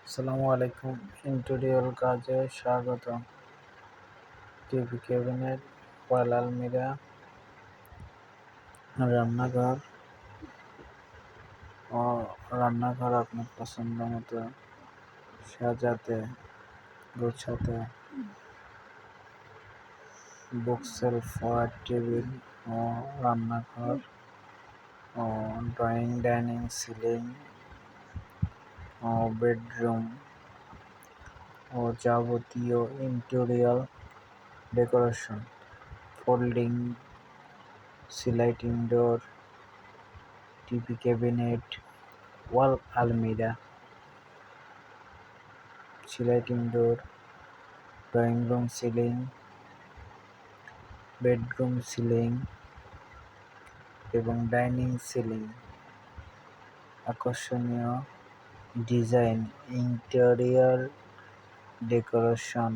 আসসালামু আলাইকুম। ইন্টেরিয়র কাজে স্বাগতম। টিভি ক্যাবিনেট, ওয়াল আলমিরা, রান্নাঘর ও রান্নাঘর আপনার পছন্দ মতো সাজাতে গোছাতে বুকশেলফ, ওয়ার টেবিল ও রান্নাঘর ও ড্রয়িং, ডাইনিং, সিলিং ও বেডরুম ও যাবতীয় interior decoration, folding sliding door, TV cabinet, wall আলমিরা, sliding door, drawing room ceiling, bedroom ceiling এবং ডাইনিং সিলিং, আকর্ষণীয় ডিজাইন, ইন্টেরিয়র ডেকোরেশন।